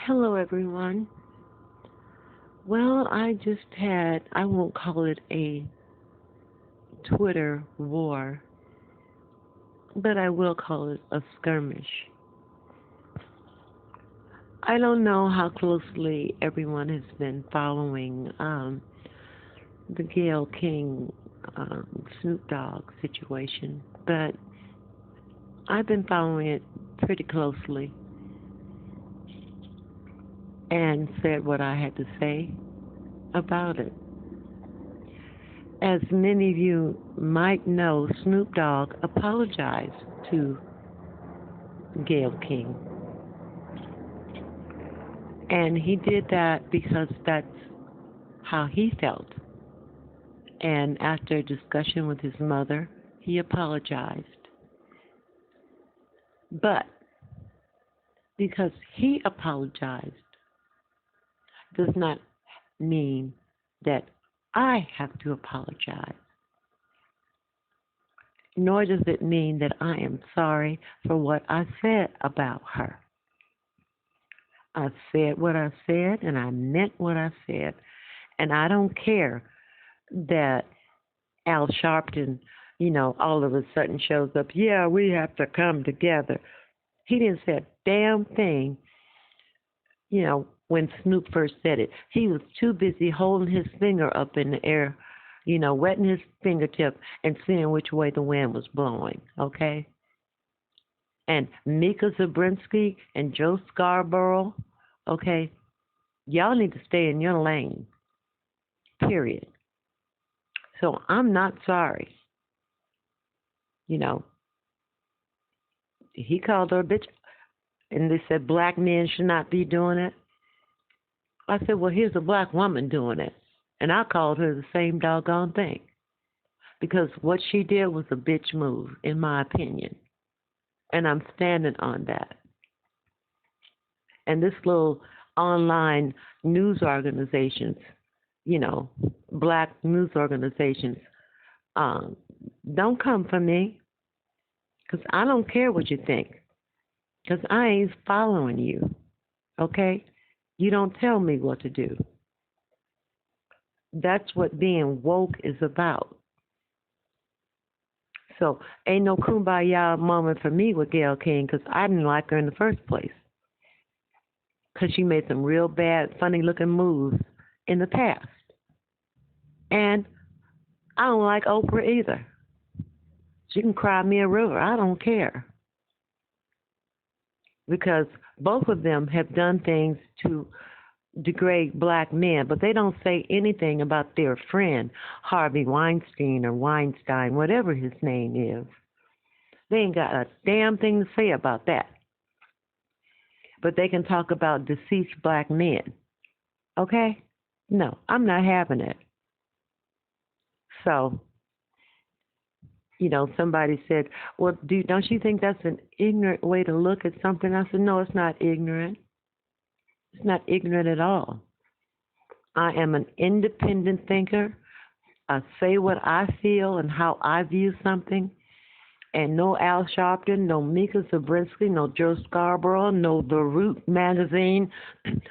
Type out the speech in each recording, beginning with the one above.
Hello, everyone. Well, I won't call it a Twitter war, but I will call it a skirmish. I don't know how closely everyone has been following the Gayle King Snoop Dogg situation, but I've been following it pretty closely and said what I had to say about it. As many of you might know, Snoop Dogg apologized to Gayle King. And he did that because that's how he felt. And after a discussion with his mother, he apologized. But because he apologized does not mean that I have to apologize. Nor does it mean that I am sorry for what I said about her. I said what I said, and I meant what I said. And I don't care that Al Sharpton, all of a sudden shows up. Yeah, we have to come together. He didn't say a damn thing, when Snoop first said it. He was too busy holding his finger up in the air, wetting his fingertip and seeing which way the wind was blowing, okay? And Mika Zabrinsky and Joe Scarborough, okay, y'all need to stay in your lane, period. So I'm not sorry. He called her a bitch, and they said black men should not be doing it. I said, well, here's a black woman doing it. And I called her the same doggone thing. Because what she did was a bitch move, in my opinion. And I'm standing on that. And this little online news organizations, black news organizations, don't come for me. Because I don't care what you think. Because I ain't following you. Okay? You don't tell me what to do. That's what being woke is about. So ain't no kumbaya moment for me with Gayle King because I didn't like her in the first place. Because she made some real bad, funny-looking moves in the past. And I don't like Oprah either. She can cry me a river. I don't care. Because both of them have done things to degrade black men, but they don't say anything about their friend, Harvey Weinstein or Weinstein, whatever his name is. They ain't got a damn thing to say about that. But they can talk about deceased black men. Okay? No, I'm not having it. So, somebody said, well, don't you think that's an ignorant way to look at something? I said, no, it's not ignorant. It's not ignorant at all. I am an independent thinker. I say what I feel and how I view something. And no Al Sharpton, no Mika Zabrinsky, no Joe Scarborough, no The Root magazine,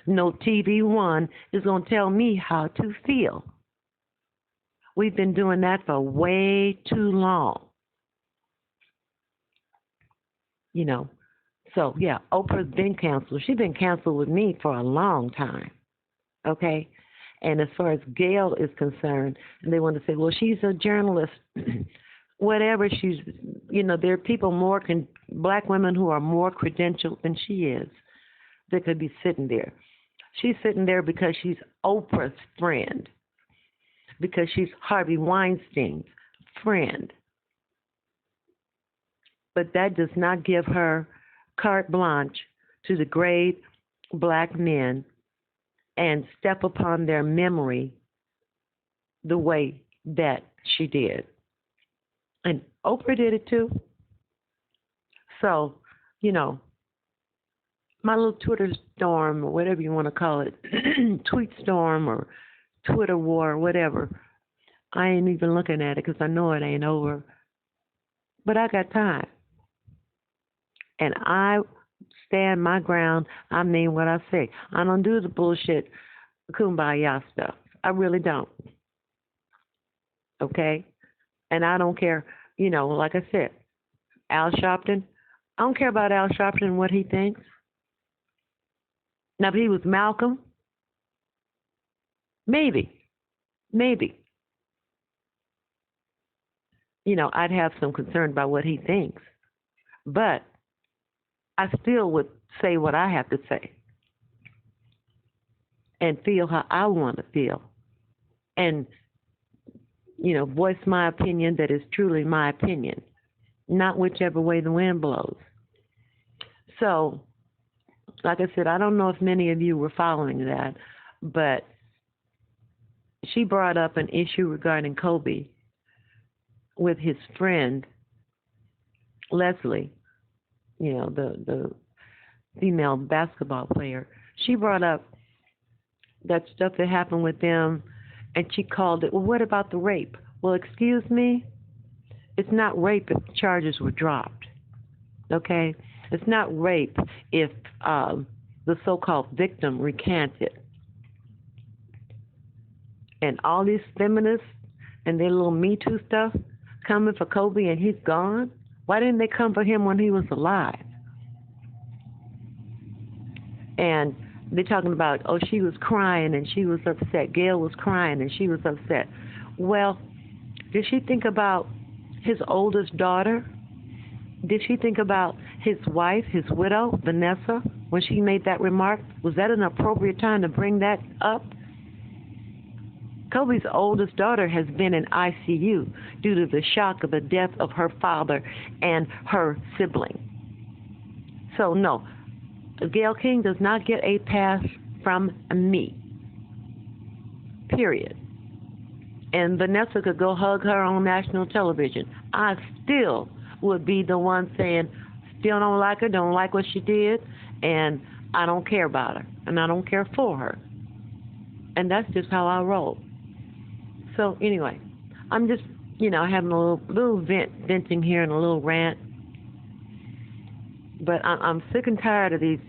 no TV One is going to tell me how to feel. We've been doing that for way too long. So, yeah, Oprah's been canceled. She's been canceled with me for a long time, okay? And as far as Gayle is concerned, and they want to say, well, she's a journalist. Whatever there are people black women who are more credentialed than she is that could be sitting there. She's sitting there because she's Oprah's friend, because she's Harvey Weinstein's friend. But that does not give her carte blanche to degrade black men and step upon their memory the way that she did. And Oprah did it too. So, my little Twitter storm, or whatever you want to call it, tweet storm or Twitter war, whatever, I ain't even looking at it because I know it ain't over. But I got time. And I stand my ground. I mean what I say. I don't do the bullshit kumbaya stuff. I really don't. Okay? And I don't care, like I said, Al Sharpton. I don't care about Al Sharpton and what he thinks. Now, if he was Malcolm, maybe. I'd have some concern about what he thinks. But I still would say what I have to say and feel how I want to feel. And, voice my opinion that is truly my opinion, not whichever way the wind blows. So, like I said, I don't know if many of you were following that, but she brought up an issue regarding Kobe with his friend, Leslie, the female basketball player. She brought up that stuff that happened with them, and she called it, well, what about the rape? Well, excuse me, it's not rape if charges were dropped, okay? It's not rape if the so-called victim recanted. And all these feminists and their little Me Too stuff coming for Kobe and he's gone? Why didn't they come for him when he was alive? And they're talking about, oh, she was crying and she was upset. Gayle was crying and she was upset. Well, did she think about his oldest daughter? Did she think about his wife, his widow, Vanessa, when she made that remark? Was that an appropriate time to bring that up? Kobe's oldest daughter has been in ICU due to the shock of the death of her father and her sibling. So, no, Gayle King does not get a pass from me, period. And Vanessa could go hug her on national television. I still would be the one saying, still don't like her, don't like what she did, and I don't care about her, and I don't care for her. And that's just how I roll. So anyway, I'm just, having a little venting here and a little rant. But I'm sick and tired of these,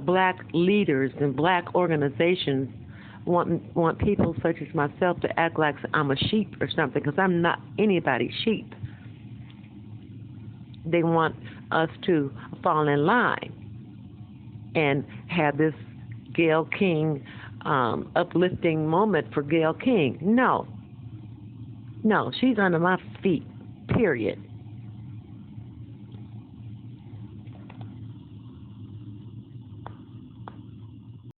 black leaders and black organizations want people such as myself to act like I'm a sheep or something, because I'm not anybody's sheep. They want us to fall in line and have this Gayle King uplifting moment for Gayle King. No, she's under my feet, period.